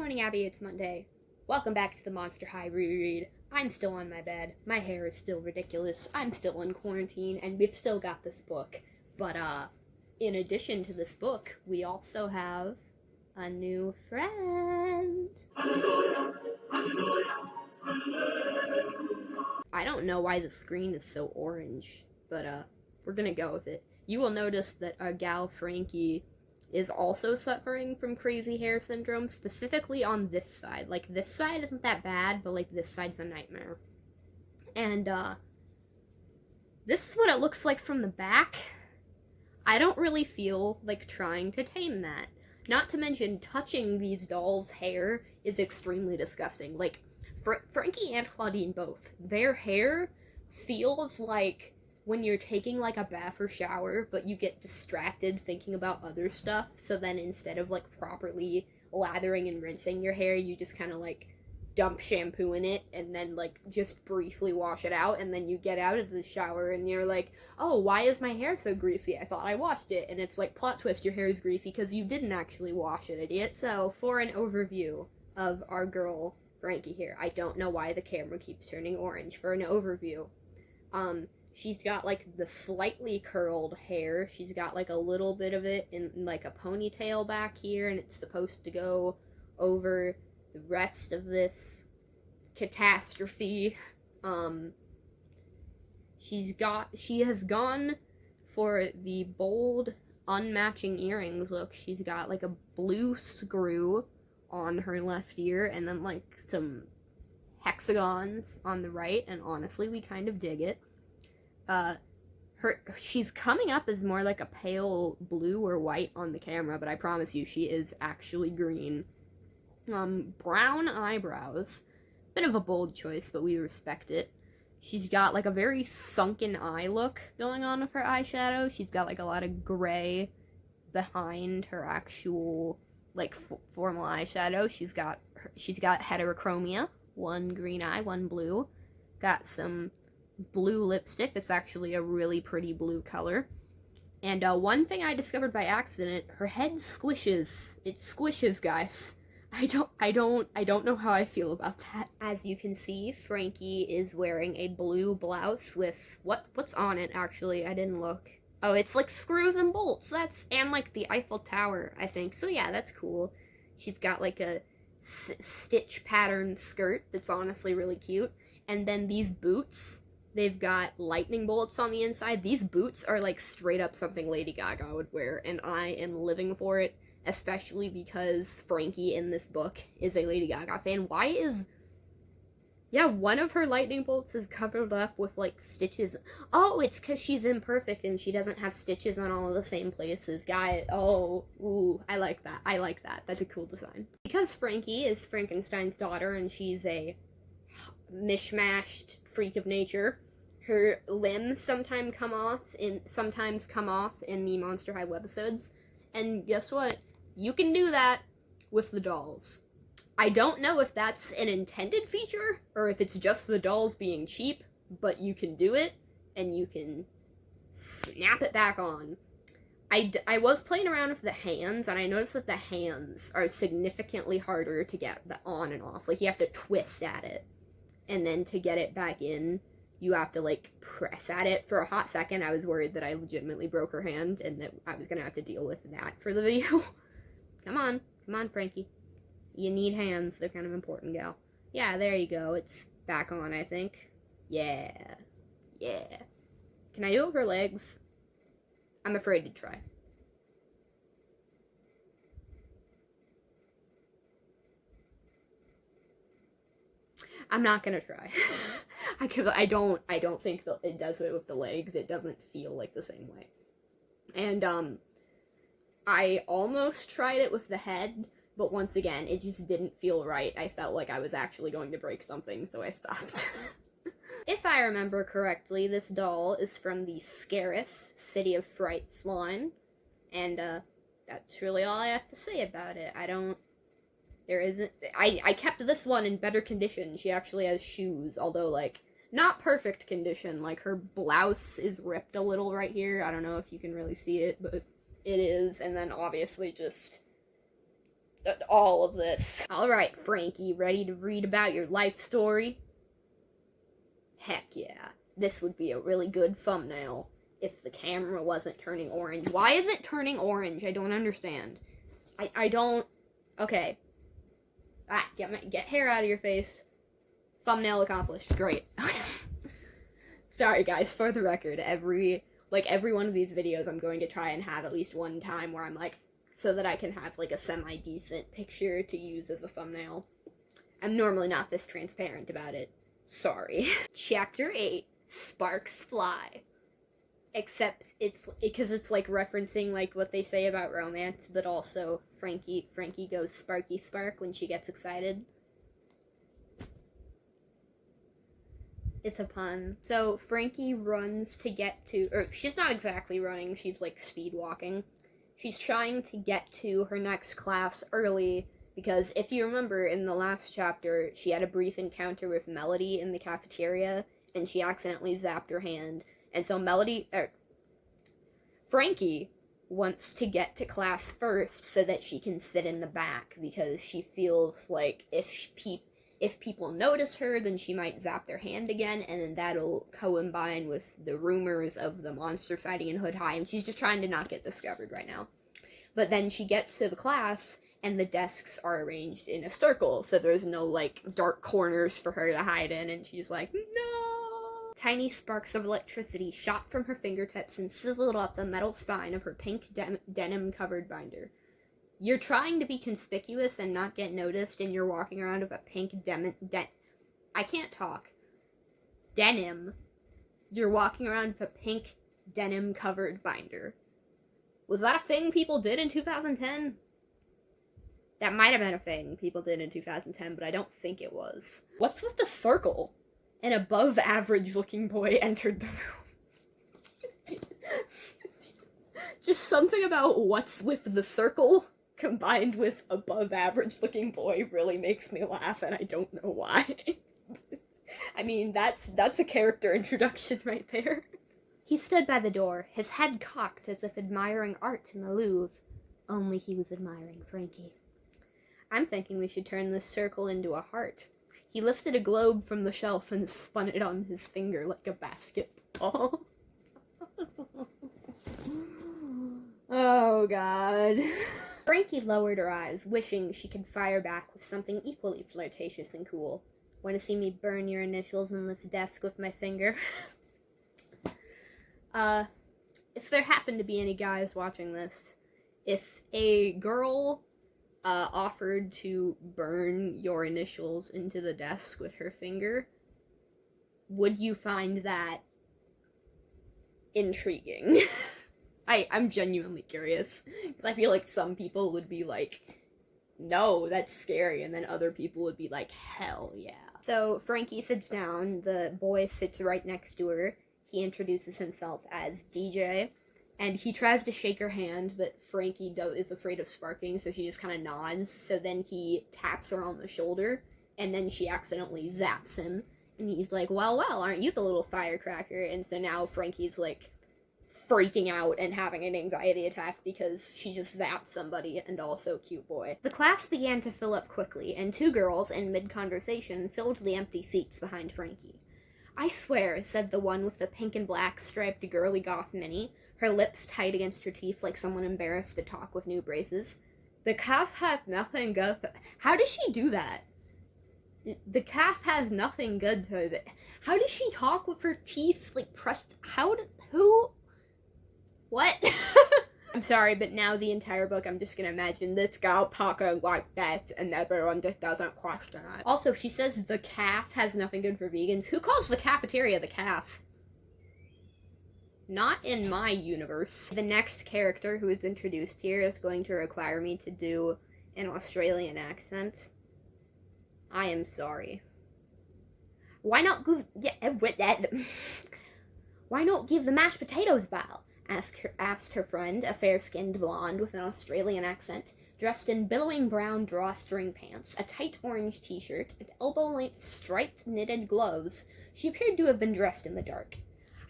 morning, Abby. It's Monday. Welcome back to the Monster High Reread. I'm still on my bed. My hair is still ridiculous. I'm still in quarantine, and we've still got this book. But, in addition to this book, we also have a new friend. I don't know why the screen is so orange, but, we're gonna go with it. You will notice that our gal Frankie is also suffering from crazy hair syndrome, specifically on this side. Like, this side isn't that bad, but, like, this side's a nightmare. And, this is what it looks like from the back. I don't really feel like trying to tame that. Not to mention, touching these dolls' hair is extremely disgusting. Like, Frankie and Claudine both. Their hair feels like when you're taking, like, a bath or shower, but you get distracted thinking about other stuff, so then instead of, like, properly lathering and rinsing your hair, you just kind of, like, dump shampoo in it, and then, like, just briefly wash it out, and then you get out of the shower, and you're like, oh, why is my hair so greasy? I thought I washed it, and it's like, plot twist, your hair is greasy because you didn't actually wash it, idiot. So, for an overview of our girl, Frankie here, I don't know why the camera keeps turning orange. For an overview, she's got, like, the slightly curled hair. She's got, like, a little bit of it in, like, a ponytail back here, and it's supposed to go over the rest of this catastrophe. She has gone for the bold, unmatching earrings look. She's got, like, a blue screw on her left ear, and then, like, some hexagons on the right, and honestly, we kind of dig it. She's coming up as more like a pale blue or white on the camera, but I promise you she is actually green. Brown eyebrows. Bit of a bold choice, but we respect it. She's got, like, a very sunken eye look going on with her eyeshadow. She's got, like, a lot of gray behind her actual, like, formal eyeshadow. She's got heterochromia. One green eye, one blue. Got some blue lipstick that's actually a really pretty blue color. And one thing I discovered by accident, her head squishes. It squishes, guys. I don't know how I feel about that. As you can see, Frankie is wearing a blue blouse with what's on it actually. I didn't look. Oh, it's like screws and bolts. And like the Eiffel Tower, I think. So yeah, that's cool. She's got like a stitch pattern skirt that's honestly really cute. And then these boots, they've got lightning bolts on the inside. These boots are, like, straight up something Lady Gaga would wear, and I am living for it, especially because Frankie in this book is a Lady Gaga fan. One of her lightning bolts is covered up with, like, stitches. Oh, it's because she's imperfect and she doesn't have stitches on all of the same places. I like that. That's a cool design. Because Frankie is Frankenstein's daughter and she's a mishmashed freak of nature, her limbs sometimes come off in the Monster High webisodes, and guess what? You can do that with the dolls. I don't know if that's an intended feature, or if it's just the dolls being cheap, but you can do it, and you can snap it back on. I was playing around with the hands, and I noticed that the hands are significantly harder to get on and off. Like, you have to twist at it. And then to get it back in, you have to, like, press at it. For a hot second, I was worried that I legitimately broke her hand and that I was gonna have to deal with that for the video. Come on, Frankie. You need hands. They're kind of important, gal. Yeah, there you go. It's back on, I think. Yeah. Can I do it with her legs? I'm afraid to try. I'm not gonna try. I don't think that it does it with the legs. It doesn't feel like the same way. And, I almost tried it with the head, but once again, it just didn't feel right. I felt like I was actually going to break something, so I stopped. If I remember correctly, this doll is from the Scarus City of Frights line, and, that's really all I have to say about it. I kept this one in better condition. She actually has shoes, although, like, not perfect condition. Like, her blouse is ripped a little right here. I don't know if you can really see it, but it is. And then, obviously, just all of this. Alright, Frankie, ready to read about your life story? Heck yeah. This would be a really good thumbnail if the camera wasn't turning orange. Why is it turning orange? I don't understand. I don't... Okay. Ah, get hair out of your face. Thumbnail accomplished. Great. Sorry, guys, for the record, every one of these videos I'm going to try and have at least one time where I'm like, so that I can have, like, a semi-decent picture to use as a thumbnail. I'm normally not this transparent about it. Sorry. Chapter 8, Sparks Fly. Except because it's like referencing like what they say about romance, but also Frankie goes sparky spark when she gets excited. It's a pun. So Frankie runs to get to, or she's not exactly running, she's like speed walking. She's trying to get to her next class early because if you remember in the last chapter, she had a brief encounter with Melody in the cafeteria and she accidentally zapped her hand. And so Frankie wants to get to class first so that she can sit in the back because she feels like if people notice her, then she might zap their hand again, and then that'll combine with the rumors of the monster sighting in Hood High, and she's just trying to not get discovered right now. But then she gets to the class, and the desks are arranged in a circle, so there's no, like, dark corners for her to hide in, and she's like, no! Tiny sparks of electricity shot from her fingertips and sizzled up the metal spine of her pink denim-covered binder. You're trying to be conspicuous and not get noticed, and you're walking around with a pink I can't talk. Denim. You're walking around with a pink denim-covered binder. Was that a thing people did in 2010? That might have been a thing people did in 2010, but I don't think it was. What's with the circle? An above-average-looking boy entered the room. Just something about what's with the circle combined with above-average-looking boy really makes me laugh, and I don't know why. I mean, that's a character introduction right there. He stood by the door, his head cocked as if admiring art in the Louvre. Only he was admiring Frankie. I'm thinking we should turn this circle into a heart. He lifted a globe from the shelf and spun it on his finger like a basketball. Oh, God. Frankie lowered her eyes, wishing she could fire back with something equally flirtatious and cool. Want to see me burn your initials on this desk with my finger? If there happen to be any guys watching this, if a girl offered to burn your initials into the desk with her finger, would you find that intriguing? I'm genuinely curious, because I feel like some people would be like, no, that's scary, and then other people would be like, hell yeah. So Frankie sits down, the boy sits right next to her, he introduces himself as DJ, and he tries to shake her hand, but Frankie is afraid of sparking, so she just kind of nods. So then he taps her on the shoulder, and then she accidentally zaps him. And he's like, well, aren't you the little firecracker? And so now Frankie's, like, freaking out and having an anxiety attack because she just zapped somebody, and also cute boy. The class began to fill up quickly, and two girls, in mid-conversation, filled the empty seats behind Frankie. I swear, said the one with the pink and black striped girly goth mini, her lips tight against her teeth like someone embarrassed to talk with new braces. The calf had nothing good. How does she do that? The calf has nothing good to it. How does she talk with her teeth, like, pressed? What? I'm sorry, but now the entire book, I'm just gonna imagine this girl talking like that, and everyone just doesn't question it. Also, she says the calf has nothing good for vegans. Who calls the cafeteria the calf? Not in my universe. The next character who is introduced here is going to require me to do an Australian accent. I am sorry. Why not give the mashed potatoes bow? Asked her friend, a fair-skinned blonde with an Australian accent, dressed in billowing brown drawstring pants, a tight orange t-shirt, and elbow-length striped knitted gloves. She appeared to have been dressed in the dark.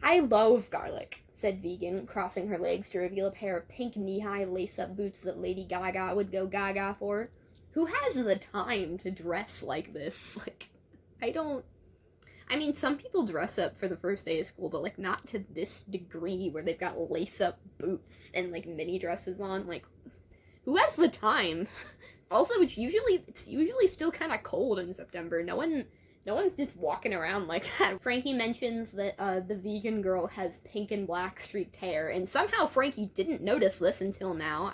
I love garlic, said Vegan, crossing her legs to reveal a pair of pink knee-high lace-up boots that Lady Gaga would go gaga for. Who has the time to dress like this? Like, I mean, some people dress up for the first day of school, but, like, not to this degree where they've got lace-up boots and, like, mini dresses on. Like, who has the time? Also, it's usually still kind of cold in September. No one's just walking around like that. Frankie mentions that the vegan girl has pink and black streaked hair, and somehow Frankie didn't notice this until now.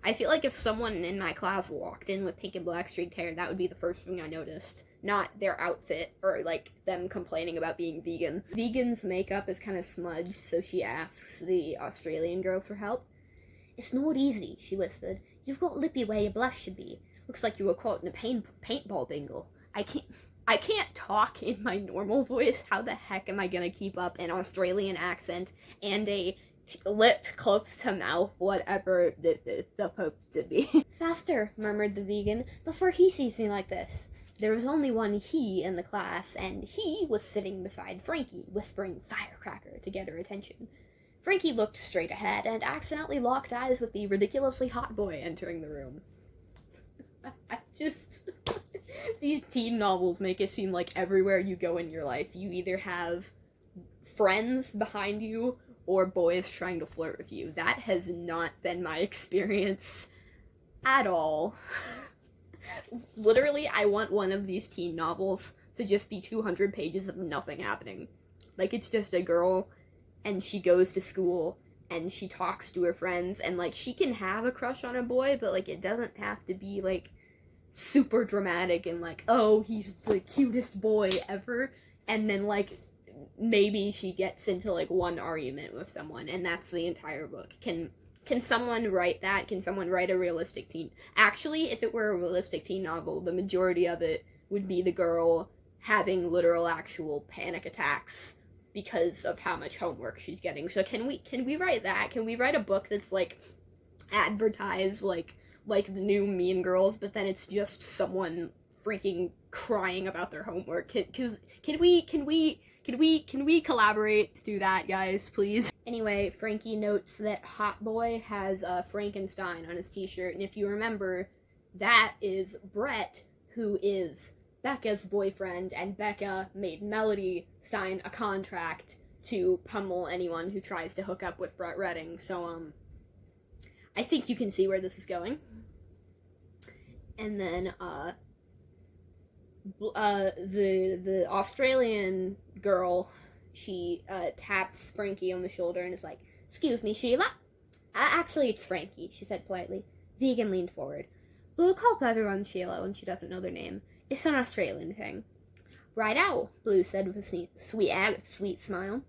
I feel like if someone in my class walked in with pink and black streaked hair, that would be the first thing I noticed. Not their outfit, or, like, them complaining about being vegan. Vegan's makeup is kind of smudged, so she asks the Australian girl for help. "It's not easy," she whispered. "You've got lippy where your blush should be. Looks like you were caught in a paintball bingo. I can't talk in my normal voice. How the heck am I gonna keep up an Australian accent and a lip close to mouth, whatever the supposed to be?" "Faster," murmured the vegan, "before he sees me like this." There was only one he in the class, and he was sitting beside Frankie, whispering "firecracker" to get her attention. Frankie looked straight ahead and accidentally locked eyes with the ridiculously hot boy entering the room. These teen novels make it seem like everywhere you go in your life, you either have friends behind you or boys trying to flirt with you. That has not been my experience at all. Literally, I want one of these teen novels to just be 200 pages of nothing happening. Like, it's just a girl, and she goes to school, and she talks to her friends, and, like, she can have a crush on a boy, but, like, it doesn't have to be, like, super dramatic and, like, oh, he's the cutest boy ever, and then, like, maybe she gets into, like, one argument with someone, and that's the entire book. Can someone write that? Can someone write a realistic teen? Actually, if it were a realistic teen novel, the majority of it would be the girl having literal actual panic attacks because of how much homework she's getting. So can we write that? Can we write a book that's, like, advertised like the new Mean Girls, but then it's just someone freaking crying about their homework? Can we collaborate to do that, guys, please? Anyway, Frankie notes that Hot Boy has Frankenstein on his t-shirt, and if you remember, that is Brett, who is Becca's boyfriend, and Becca made Melody sign a contract to pummel anyone who tries to hook up with Brett Redding. So, I think you can see where this is going. And then, the Australian girl, she taps Frankie on the shoulder and is like, "Excuse me, Sheila." Actually, it's Frankie," she said politely. Vegan leaned forward. "We'll call everyone Sheila when she doesn't know their name. It's an Australian thing." "Right out," Blue said with a sweet smile.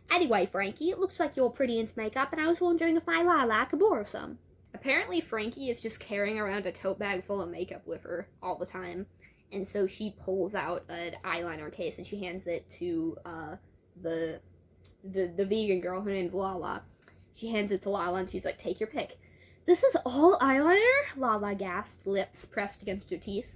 "Anyway, Frankie, it looks like you're pretty into makeup, and I was wondering if my lilac could borrow some." Apparently, Frankie is just carrying around a tote bag full of makeup with her all the time. And so she pulls out an eyeliner case and she hands it to the vegan girl. Her name's Lala. She hands it to Lala and she's like, "Take your pick." "This is all eyeliner?" Lala gasped, lips pressed against her teeth.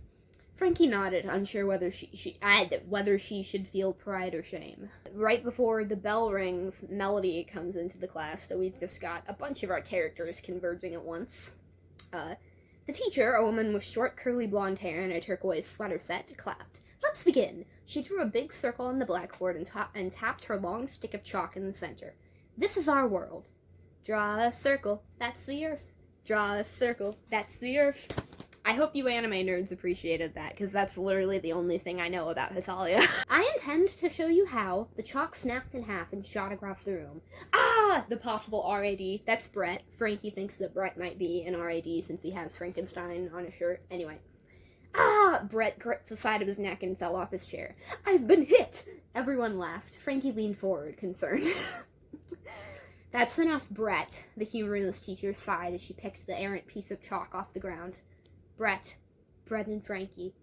Frankie nodded, unsure whether she should feel pride or shame. Right before the bell rings, Melody comes into the class, so we've just got a bunch of our characters converging at once. The teacher, a woman with short, curly blonde hair and a turquoise sweater set, clapped. "Let's begin." She drew a big circle on the blackboard and tapped her long stick of chalk in the center. "This is our world. Draw a circle, that's the Earth. Draw a circle, that's the Earth." I hope you anime nerds appreciated that, because that's literally the only thing I know about Hitalia. "I intend to show you how." The chalk snapped in half and shot across the room. "Ah!" The possible RAD. That's Brett. Frankie thinks that Brett might be an RAD since he has Frankenstein on his shirt. Anyway. "Ah!" Brett gripped the side of his neck and fell off his chair. "I've been hit!" Everyone laughed. Frankie leaned forward, concerned. "That's enough, Brett," the humorless teacher sighed as she picked the errant piece of chalk off the ground. Brett and Frankie.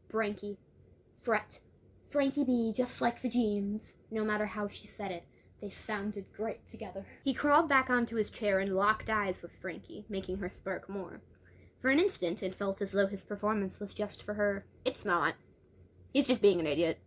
Fret. Frankie B, just like the jeans. No matter how she said it, they sounded great together. He crawled back onto his chair and locked eyes with Frankie, making her spark more. For an instant, it felt as though his performance was just for her. It's not. He's just being an idiot.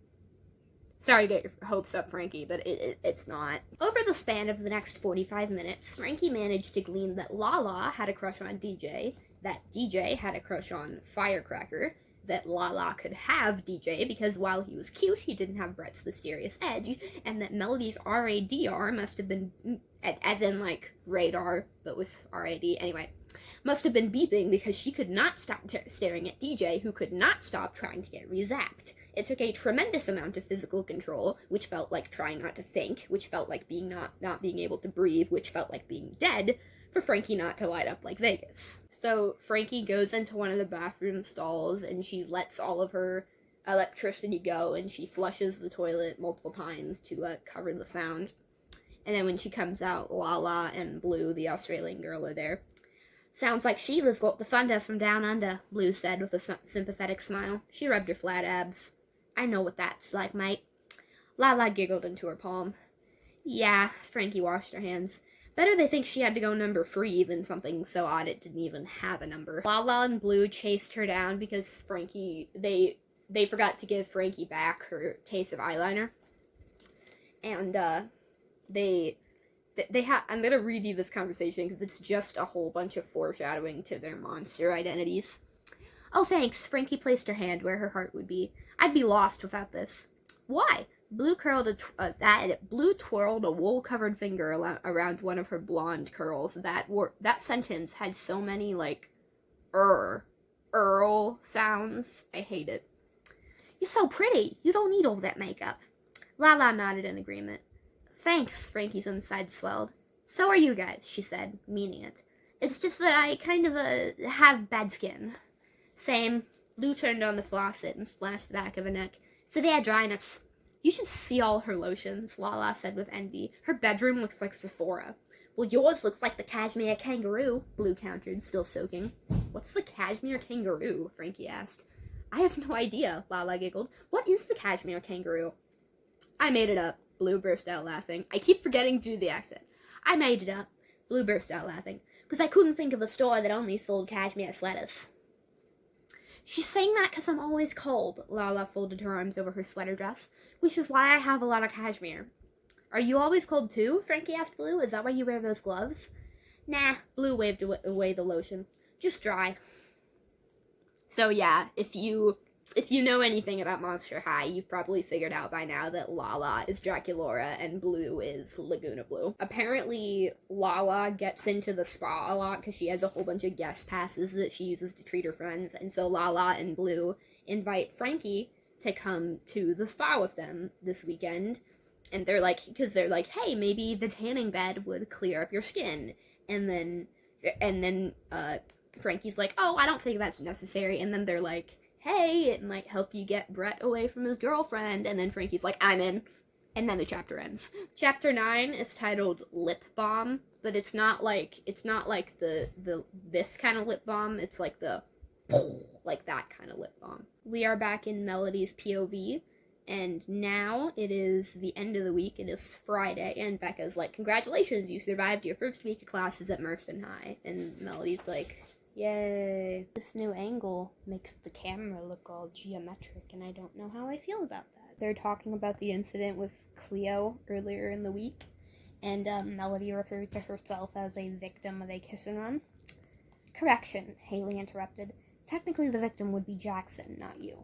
Sorry to get your hopes up, Frankie, but it's not. Over the span of the next 45 minutes, Frankie managed to glean that Lala had a crush on DJ, that DJ had a crush on Firecracker, that Lala could have DJ because while he was cute, he didn't have Brett's mysterious edge, and that Melody's RADR must have been, as in like radar, but with RAD, anyway, must have been beeping because she could not stop staring at DJ, who could not stop trying to get re-zapped. It took a tremendous amount of physical control, which felt like trying not to think, which felt like not being able to breathe, which felt like being dead, for Frankie not to light up like Vegas. So Frankie goes into one of the bathroom stalls and she lets all of her electricity go and she flushes the toilet multiple times to cover the sound. And then when she comes out, Lala and Blue, the Australian girl, are there. "Sounds like Sheila's got the thunder from down under," Blue said with a sympathetic smile. She rubbed her flat abs. "I know what that's like, mate." Lala giggled into her palm. "Yeah," Frankie washed her hands. "Better they think she had to go number 3 than something so odd it didn't even have a number." Lala and Blue chased her down because they forgot to give Frankie back her case of eyeliner. And, I'm gonna read you this conversation because it's just a whole bunch of foreshadowing to their monster identities. "Oh, thanks." Frankie placed her hand where her heart would be. "I'd be lost without this." "Why?" Blue twirled a wool-covered finger around one of her blonde curls. That sentence had so many, like, Earl sounds. I hate it. "You're so pretty. You don't need all that makeup." Lala nodded in agreement. "Thanks," Frankie's inside swelled. "So are you guys," she said, meaning it. "It's just that I kind of, have bad skin." "Same." Blue turned on the faucet and splashed the back of her neck. "Severe dryness." "You should see all her lotions," Lala said with envy. "Her bedroom looks like Sephora." "Well, yours looks like the cashmere kangaroo," Blue countered, still soaking. "What's the cashmere kangaroo?" Frankie asked. "I have no idea," Lala giggled. "What is the cashmere kangaroo?" "I made it up," Blue burst out laughing. I keep forgetting to do the accent. "I made it up," Blue burst out laughing, "because I couldn't think of a store that only sold cashmere sweaters." "She's saying that because I'm always cold." Lala folded her arms over her sweater dress, "which is why I have a lot of cashmere." "Are you always cold too?" Frankie asked Blue. "Is that why you wear those gloves?" "Nah," Blue waved away the lotion. "Just dry." So yeah, if you know anything about Monster High, you've probably figured out by now that Lala is Draculaura and Blue is Laguna Blue. Apparently, Lala gets into the spa a lot because she has a whole bunch of guest passes that she uses to treat her friends, and so Lala and Blue invite Frankie to come to the spa with them this weekend, and they're like, hey, maybe the tanning bed would clear up your skin, and then Frankie's like, "Oh, I don't think that's necessary," and then they're like, "Hey, it might help you get Brett away from his girlfriend," and then Frankie's like, "I'm in," and then the chapter ends. Chapter 9 is titled Lip Balm, but it's not like the this kind of lip balm, it's like the like that kind of lip balm. We are back in Melody's POV, and now it is the end of the week. It is Friday, and Becca's like, "Congratulations, you survived your first week of classes at Marston High," and Melody's like, "Yay. This new angle makes the camera look all geometric, and I don't know how I feel about that." They're talking about the incident with Cleo earlier in the week, and Melody referred to herself as a victim of a kiss and run. "Correction," Haley interrupted. "Technically the victim would be Jackson, not you."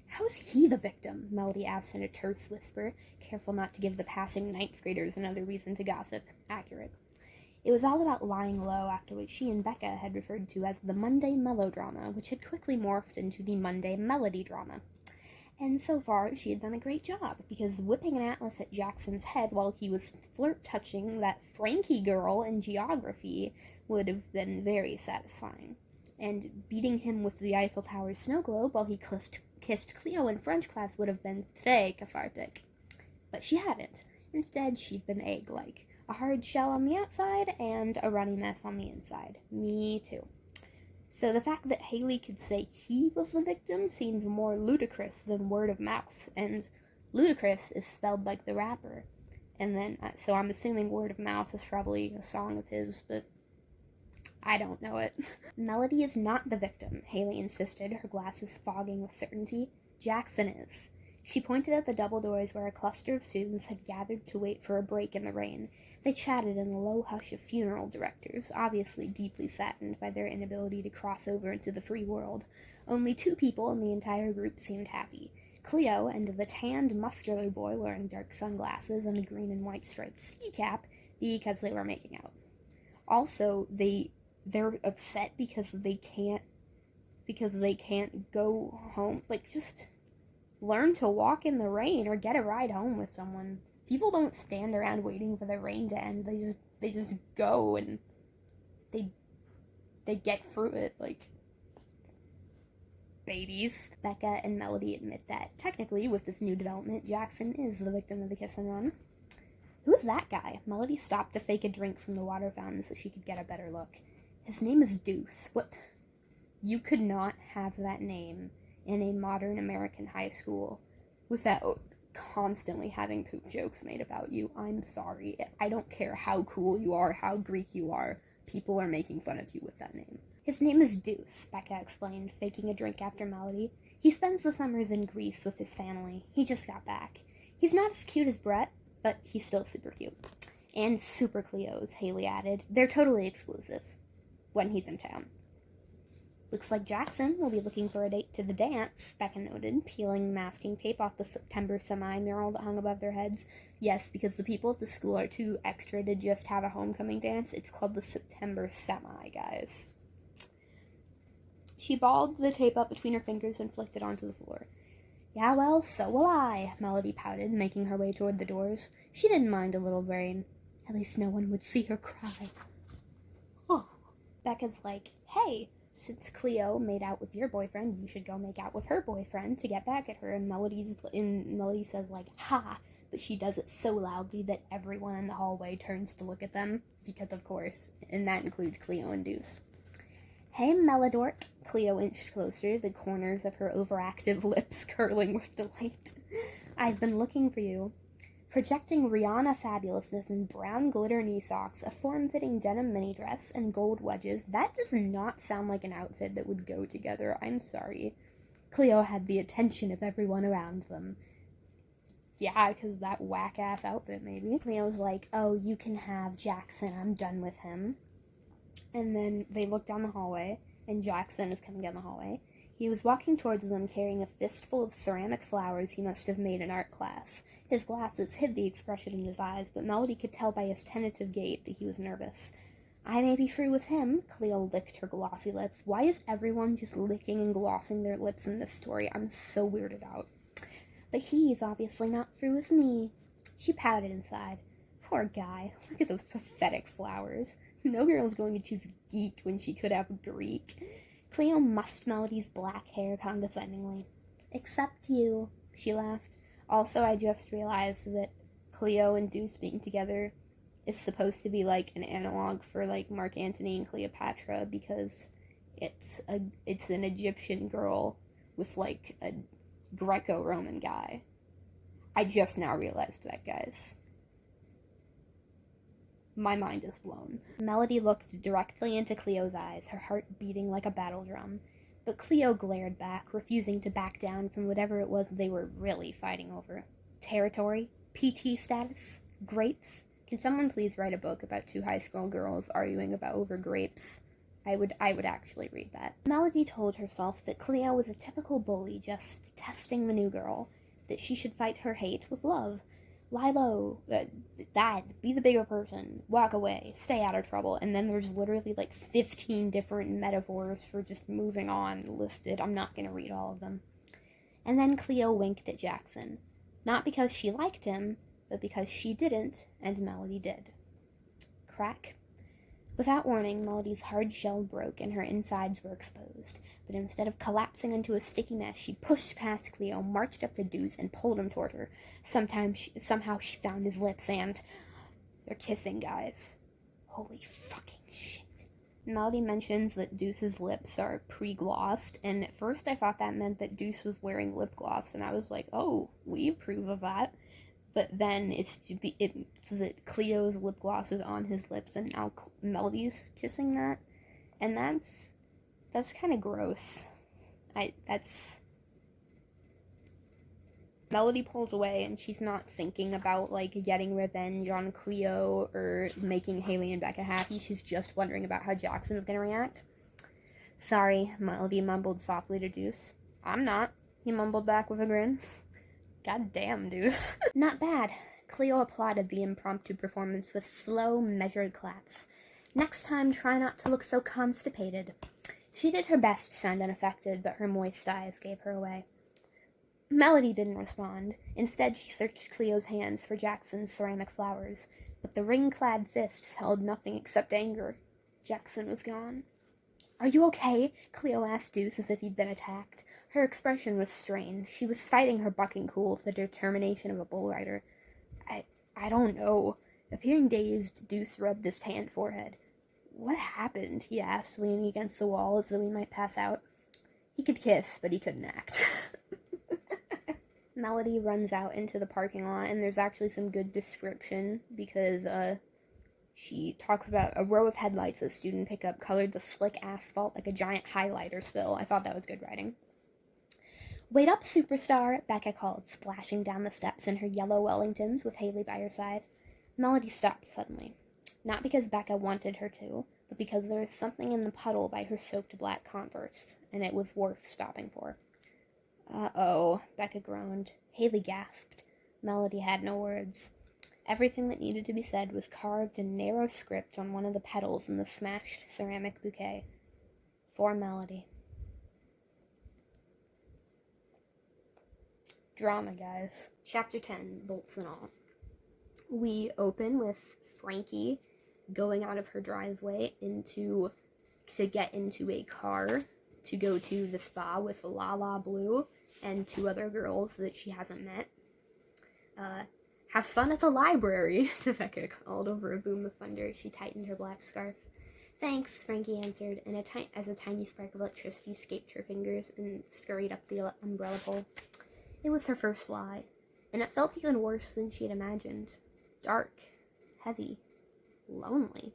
"How is he the victim?" Melody asked in a terse whisper, careful not to give the passing ninth graders another reason to gossip. Accurate. It was all about lying low, after what she and Becca had referred to as the Monday melodrama, which had quickly morphed into the Monday melody drama. And so far, she had done a great job, because whipping an atlas at Jackson's head while he was flirt-touching that Frankie girl in geography would have been very satisfying. And beating him with the Eiffel Tower snow globe while he kissed Cleo in French class would have been très cathartic. But she hadn't. Instead, she'd been egg-like. A hard shell on the outside and a runny mess on the inside. Me too. So the fact that Haley could say he was the victim seemed more ludicrous than word of mouth, and ludicrous is spelled like the rapper. And then, so I'm assuming word of mouth is probably a song of his, but I don't know it. "Melody is not the victim," Haley insisted, her glasses fogging with certainty. "Jackson is. She pointed at the double doors where a cluster of students had gathered to wait for a break in the rain. They chatted in the low hush of funeral directors, obviously deeply saddened by their inability to cross over into the free world. Only 2 people in the entire group seemed happy. Cleo and the tanned, muscular boy wearing dark sunglasses and a green and white striped ski cap, because they were making out. Also, they're upset because they can't go home. Like, just learn to walk in the rain or get a ride home with someone. People don't stand around waiting for the rain to end. They just go and they get through it like babies. Becca and Melody admit that technically, with this new development, Jackson is the victim of the kiss and run. Who's that guy? Melody stopped to fake a drink from the water fountain so she could get a better look. His name is Deuce. What? You could not have that name in a modern American high school without constantly having poop jokes made about you. I'm sorry. I don't care how cool you are, how Greek you are. People are making fun of you with that name. His name is Deuce, Becca explained, faking a drink after Melody. He spends the summers in Greece with his family. He just got back. He's not as cute as Brett, but he's still super cute. And super Cleo's, Haley added. They're totally exclusive when he's in town. Looks like Jackson will be looking for a date to the dance, Becca noted, peeling masking tape off the September semi-mural that hung above their heads. Yes, because the people at the school are too extra to just have a homecoming dance. It's called the September Semi, guys. She balled the tape up between her fingers and flicked it onto the floor. Yeah, well, so will I, Melody pouted, making her way toward the doors. She didn't mind a little rain. At least no one would see her cry. Oh. Becca's like, hey, since Cleo made out with your boyfriend, you should go make out with her boyfriend to get back at her. And Melody says, like, ha, but she does it so loudly that everyone in the hallway turns to look at them, because of course, and that includes Cleo and Deuce. Hey, Melodork. Cleo inched closer, the corners of her overactive lips curling with delight. I've been looking for you. Projecting Rihanna fabulousness in brown glitter knee socks, a form-fitting denim mini dress, and gold wedges, that does not sound like an outfit that would go together. I'm sorry. Cleo had the attention of everyone around them. Yeah, because that whack-ass outfit, maybe. Cleo's like, oh, you can have Jackson. I'm done with him. And then they look down the hallway, and Jackson is coming down the hallway. He was walking towards them carrying a fistful of ceramic flowers he must have made in art class. His glasses hid the expression in his eyes, but Melody could tell by his tentative gait that he was nervous. I may be through with him, Cleo licked her glossy lips. Why is everyone just licking and glossing their lips in this story? I'm so weirded out. But he's obviously not through with me. She pouted inside. Poor guy. Look at those pathetic flowers. No girl's going to choose geek when she could have Greek. Cleo mussed Melody's black hair condescendingly. Except you, she laughed. Also, I just realized that Cleo and Deuce being together is supposed to be like an analog for like Mark Antony and Cleopatra, because it's an Egyptian girl with like a Greco-Roman guy. I just now realized that, guys. My mind is blown. Melody looked directly into Cleo's eyes, her heart beating like a battle drum. But Cleo glared back, refusing to back down from whatever it was they were really fighting over. Territory? PT status? Grapes? Can someone please write a book about 2 high school girls arguing about over grapes? I would actually read that. Melody told herself that Cleo was a typical bully just testing the new girl, that she should fight her hate with love. Lie low, Dad, be the bigger person, walk away, stay out of trouble, and then there's literally like 15 different metaphors for just moving on listed. I'm not going to read all of them. And then Cleo winked at Jackson. Not because she liked him, but because she didn't, and Melody did. Crack. Without warning, Melody's hard shell broke and her insides were exposed. But instead of collapsing into a sticky mess, she pushed past Cleo, marched up to Deuce, and pulled him toward her. Somehow she found his lips and... They're kissing, guys. Holy fucking shit. Melody mentions that Deuce's lips are pre-glossed, and at first I thought that meant that Deuce was wearing lip gloss, and I was like, oh, we approve of that. But then it's so that Cleo's lip gloss is on his lips, and now Melody's kissing that, and that's kind of gross. Melody pulls away, and she's not thinking about, like, getting revenge on Cleo or making Haley and Becca happy. She's just wondering about how Jackson's gonna react. Sorry, Melody mumbled softly to Deuce. I'm not, he mumbled back with a grin. God damn, Deuce. Not bad. Cleo applauded the impromptu performance with slow, measured claps. Next time, try not to look so constipated. She did her best to sound unaffected, but her moist eyes gave her away. Melody didn't respond. Instead, she searched Cleo's hands for Jackson's ceramic flowers, but the ring-clad fists held nothing except anger. Jackson was gone. Are you okay? Cleo asked Deuce as if he'd been attacked. Her expression was strained. She was fighting her bucking cool with the determination of a bull rider. I don't know. Appearing dazed, Deuce rubbed his tanned forehead. What happened? He asked, leaning against the wall as though he might pass out. He could kiss, but he couldn't act. Melody runs out into the parking lot, and there's actually some good description, because, she talks about a row of headlights a student pickup colored the slick asphalt like a giant highlighter spill. I thought that was good writing. Wait up, superstar, Becca called, splashing down the steps in her yellow Wellingtons with Haley by her side. Melody stopped suddenly. Not because Becca wanted her to, but because there was something in the puddle by her soaked black Converse, and it was worth stopping for. Uh-oh, Becca groaned. Haley gasped. Melody had no words. Everything that needed to be said was carved in narrow script on one of the petals in the smashed ceramic bouquet. For Melody. Drama, guys. Chapter 10, Bolts and All. We open with Frankie going out of her driveway to get into a car to go to the spa with Lala Blue and two other girls that she hasn't met. Have fun at the library, Rebecca called over a boom of thunder. She tightened her black scarf. Thanks, Frankie answered, and as a tiny spark of electricity escaped her fingers and scurried up the umbrella pole. It was her first lie, and it felt even worse than she had imagined. Dark, heavy, lonely.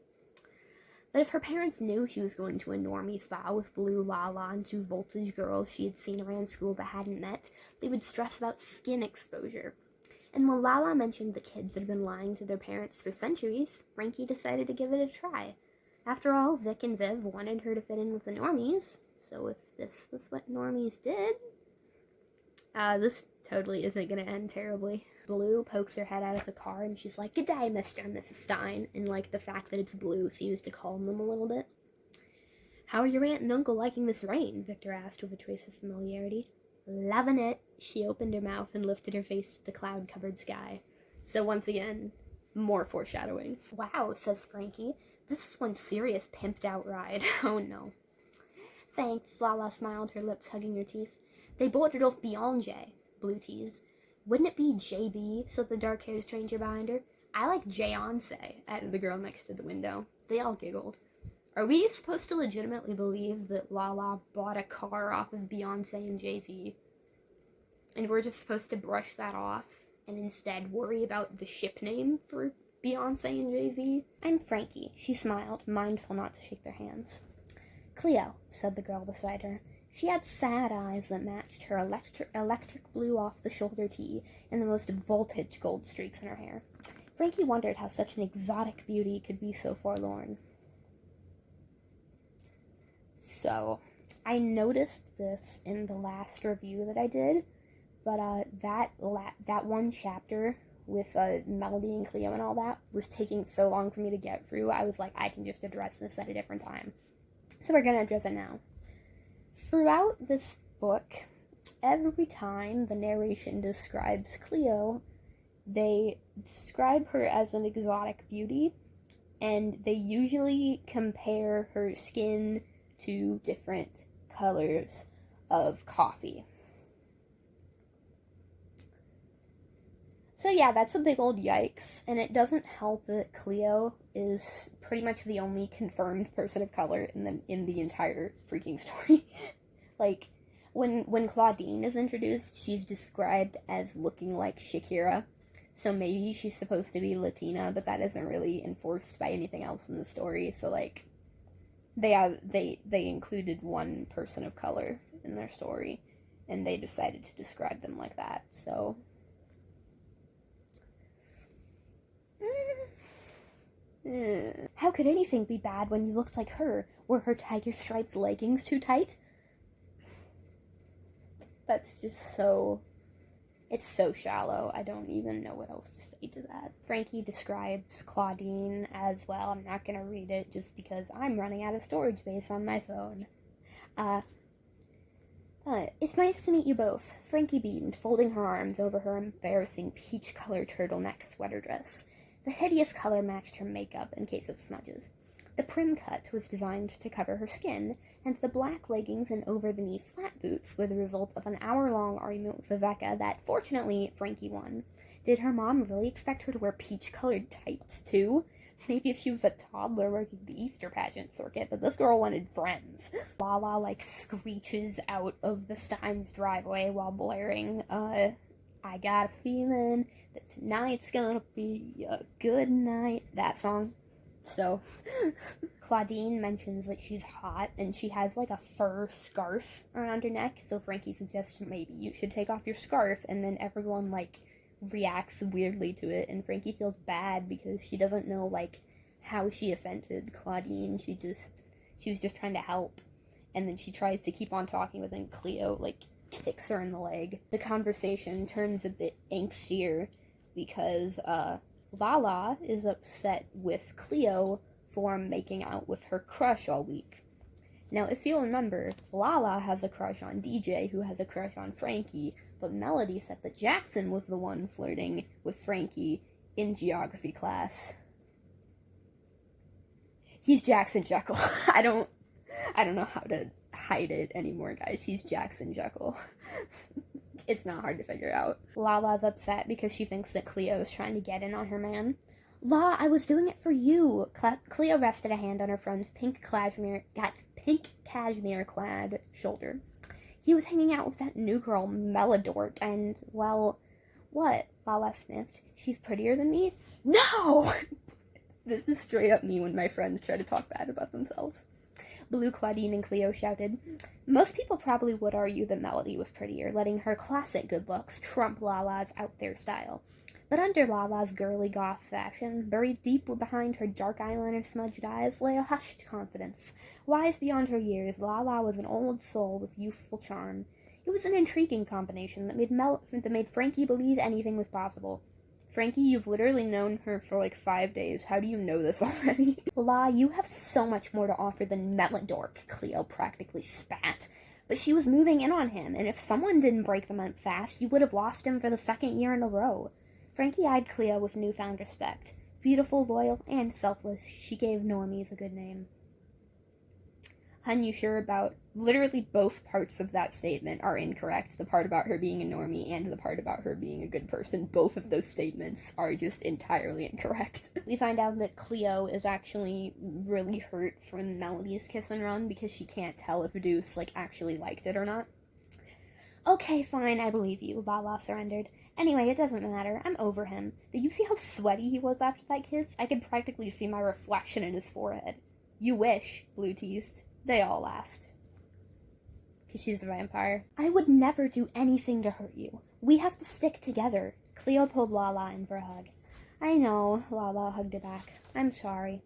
But if her parents knew she was going to a normie spa with Blue, Lala, and two voltage girls she had seen around school but hadn't met, they would stress about skin exposure. And when Lala mentioned the kids that had been lying to their parents for centuries, Frankie decided to give it a try. After all, Vic and Viv wanted her to fit in with the normies, so if this was what normies did... this totally isn't gonna end terribly. Blue pokes her head out of the car and she's like, "Good day, Mr. and Mrs. Stein," and like the fact that it's Blue seems to calm them a little bit. "How are your aunt and uncle liking this rain?" Victor asked with a trace of familiarity. "Loving it." She opened her mouth and lifted her face to the cloud-covered sky. So once again, more foreshadowing. "Wow," says Frankie. "This is one serious pimped-out ride." Oh no. "Thanks," Lala smiled, her lips hugging her teeth. "They boarded off Beyonce," Blue teased. "Wouldn't it be JB?" said the dark-haired stranger behind her. "I like Jayonce," added the girl next to the window. They all giggled. Are we supposed to legitimately believe that Lala bought a car off of Beyonce and Jay-Z? And we're just supposed to brush that off and instead worry about the ship name for Beyonce and Jay-Z? "I'm Frankie," she smiled, mindful not to shake their hands. "Cleo," said the girl beside her. She had sad eyes that matched her electric blue off-the-shoulder tee and the most voltage gold streaks in her hair. Frankie wondered how such an exotic beauty could be so forlorn. So, I noticed this in the last review that I did, but that one chapter with Melody and Cleo and all that was taking so long for me to get through. I was like, I can just address this at a different time. So we're going to address it now. Throughout this book, every time the narration describes Cleo, they describe her as an exotic beauty, and they usually compare her skin to different colors of coffee. So yeah, that's a big old yikes, and it doesn't help that Cleo is pretty much the only confirmed person of color in the entire freaking story. Like, when Claudine is introduced, she's described as looking like Shakira, so maybe she's supposed to be Latina, but that isn't really enforced by anything else in the story, so like, they included one person of color in their story, and they decided to describe them like that, so... How could anything be bad when you looked like her? Were her tiger-striped leggings too tight? That's just so... It's so shallow. I don't even know what else to say to that. Frankie describes Claudine as well. I'm not gonna read it just because I'm running out of storage space on my phone. It's nice to meet you both, Frankie beamed, folding her arms over her embarrassing peach-colored turtleneck sweater dress. The hideous color matched her makeup in case of smudges. The prim cut was designed to cover her skin, and the black leggings and over-the-knee flat boots were the result of an hour-long argument with Viveka that, fortunately, Frankie won. Did her mom really expect her to wear peach-colored tights, too? Maybe if she was a toddler working the Easter pageant circuit, but this girl wanted friends. Lala, screeches out of the Steins' driveway while blaring, I got a feeling that tonight's gonna be a good night. That song. So, Claudine mentions that she's hot, and she has, a fur scarf around her neck, so Frankie suggests maybe you should take off your scarf, and then everyone, reacts weirdly to it, and Frankie feels bad because she doesn't know, how she offended Claudine. She was just trying to help, and then she tries to keep on talking, but then Cleo, kicks her in the leg. The conversation turns a bit angstier because, Lala is upset with Cleo for making out with her crush all week. Now, if you'll remember, Lala has a crush on DJ, who has a crush on Frankie, but Melody said that Jackson was the one flirting with Frankie in geography class. He's Jackson Jekyll. I don't know how to hide it anymore, guys. He's Jackson Jekyll. It's not hard to figure out. Lala's upset because she thinks that Cleo is trying to get in on her man. La, I was doing it for you. Cleo rested a hand on her friend's pink cashmere-clad shoulder. He was hanging out with that new girl, Melodort, and, well, what? Lala sniffed. She's prettier than me? No! This is straight up me when my friends try to talk bad about themselves. Blue, Claudine, and Cleo shouted. Most people probably would argue that Melody was prettier, letting her classic good looks trump Lala's out-there style. But under Lala's girly goth fashion, buried deep behind her dark eyeliner smudged eyes, lay a hushed confidence. Wise beyond her years, Lala was an old soul with youthful charm. It was an intriguing combination that made Frankie believe anything was possible. Frankie, you've literally known her for 5 days. How do you know this already? La, you have so much more to offer than Melodork, Cleo practically spat. But she was moving in on him, and if someone didn't break them up fast, you would have lost him for the second year in a row. Frankie eyed Cleo with newfound respect. Beautiful, loyal, and selfless, she gave normies a good name. Hun, you sure about... Literally both parts of that statement are incorrect. The part about her being a normie and the part about her being a good person. Both of those statements are just entirely incorrect. We find out that Cleo is actually really hurt from Melody's kiss and run because she can't tell if Deuce, actually liked it or not. Okay, fine, I believe you, Lala surrendered. Anyway, it doesn't matter. I'm over him. Did you see how sweaty he was after that kiss? I could practically see my reflection in his forehead. You wish, Blue teased. They all laughed. Because she's the vampire. I would never do anything to hurt you. We have to stick together. Cleo pulled Lala in for a hug. I know, Lala hugged her back. I'm sorry.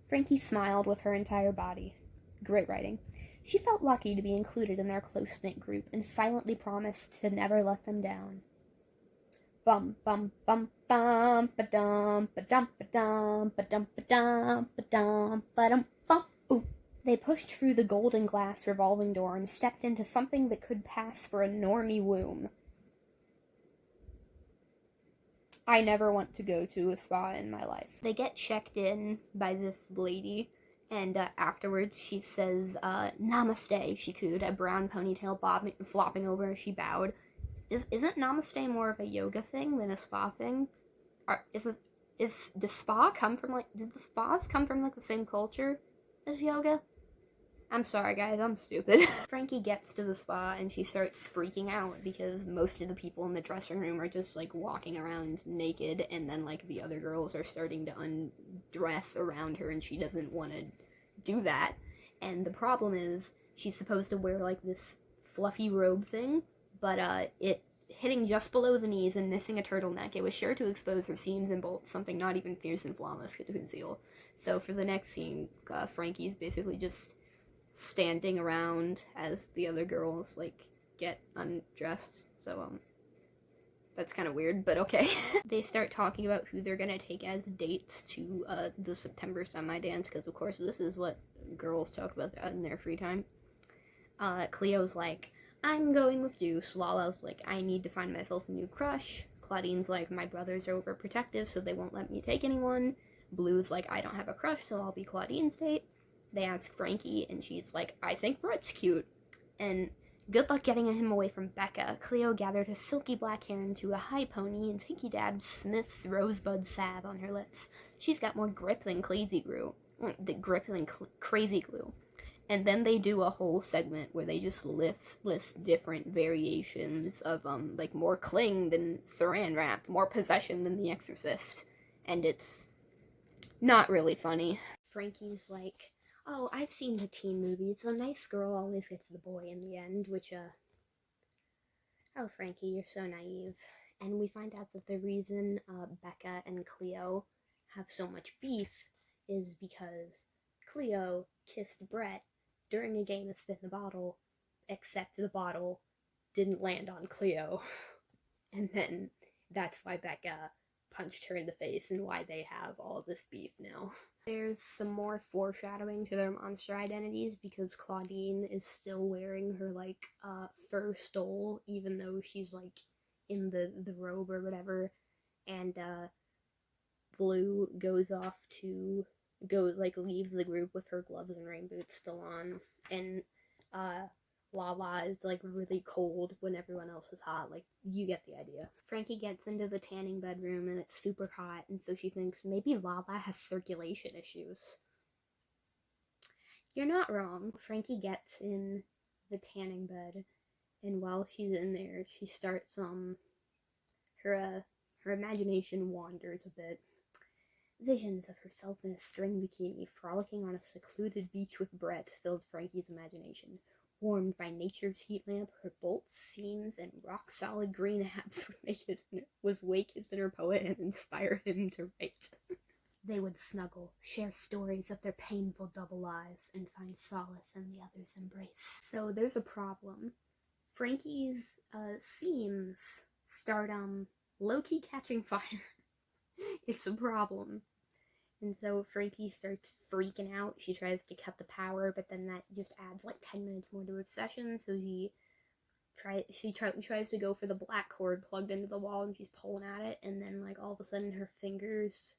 Frankie smiled with her entire body. Great writing. She felt lucky to be included in their close-knit group and silently promised to never let them down. Bum bum bum bum ba-dum ba-dum ba-dum ba-dum ba-dum ba-dum ba-dum bum. Ooh. They pushed through the golden glass revolving door and stepped into something that could pass for a normie womb. I never want to go to a spa in my life. They get checked in by this lady, and afterwards she says, Namaste, she cooed, a brown ponytail flopping over as she bowed. Isn't Namaste more of a yoga thing than a spa thing? Does spa come from, did the spas come from, the same culture as yoga? I'm sorry, guys, I'm stupid. Frankie gets to the spa, and she starts freaking out, because most of the people in the dressing room are just, walking around naked, and then, the other girls are starting to undress around her, and she doesn't want to do that. And the problem is, she's supposed to wear, this fluffy robe thing, but it hitting just below the knees and missing a turtleneck, it was sure to expose her seams and bolts, something not even fierce and flawless could conceal. So for the next scene, Frankie's basically just standing around as the other girls, like, get undressed. So, that's kind of weird, but okay. They start talking about who they're gonna take as dates to the September semi-dance, because of course this is what girls talk about in their free time. Cleo's like, I'm going with Deuce. Lala's like, I need to find myself a new crush. Claudine's like, my brothers are overprotective, so they won't let me take anyone. Blue's like, I don't have a crush, so I'll be Claudine's date. They ask Frankie, and she's like, I think Brett's cute. And good luck getting him away from Becca. Cleo gathered her silky black hair into a high pony and Pinky dabbed Smith's rosebud salve on her lips. She's got more grip than crazy glue. Crazy glue. And then they do a whole segment where they just list different variations of, like, more cling than saran wrap, more possession than The Exorcist. And it's not really funny. Frankie's like, oh, I've seen the teen movies. The nice girl always gets the boy in the end, which, oh, Frankie, you're so naive. And we find out that the reason, Becca and Cleo have so much beef is because Cleo kissed Brett during a game of Spin the Bottle, except the bottle didn't land on Cleo. And then that's why Becca punched her in the face and why they have all of this beef now. There's some more foreshadowing to their monster identities because Claudine is still wearing her, like, fur stole, even though she's, like, in the robe or whatever. And, Blue goes off to leaves the group with her gloves and rain boots still on, and Lala is like really cold when everyone else is hot. Like, you get the idea. Frankie gets into the tanning bedroom and it's super hot, and so she thinks maybe Lala has circulation issues. You're not wrong. Frankie gets in the tanning bed, and while she's in there, she starts her imagination wanders a bit. Visions of herself in a string bikini frolicking on a secluded beach with Brett filled Frankie's imagination. Warmed by nature's heat lamp, her bolts, seams, and rock-solid green abs would wake his inner poet and inspire him to write. They would snuggle, share stories of their painful double lives, and find solace in the other's embrace. So there's a problem. Frankie's seams start low-key catching fire. It's a problem. And so Frankie starts freaking out. She tries to cut the power, but then that just adds like 10 minutes more to her session, so she tries to go for the black cord plugged into the wall, and she's pulling at it, and then like all of a sudden her fingers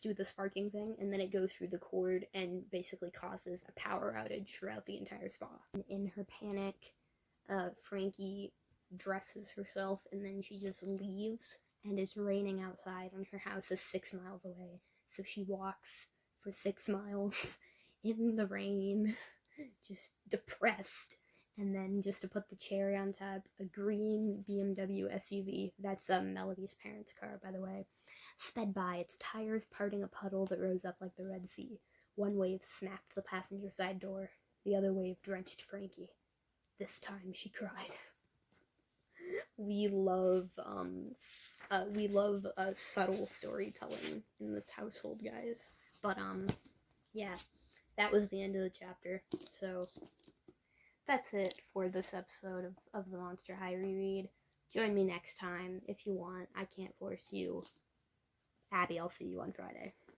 do the sparking thing, and then it goes through the cord and basically causes a power outage throughout the entire spa. In her panic, Frankie dresses herself, and then she just leaves. And it's raining outside, and her house is 6 miles away. So she walks for 6 miles in the rain, just depressed. And then, just to put the cherry on top, a green BMW SUV, that's Melody's parents' car, by the way, sped by, its tires parting a puddle that rose up like the Red Sea. One wave smacked the passenger side door. The other wave drenched Frankie. This time she cried. We love subtle storytelling in this household, guys. But, yeah, that was the end of the chapter. So, that's it for this episode of the Monster High Reread. Join me next time if you want. I can't force you. Abby, I'll see you on Friday.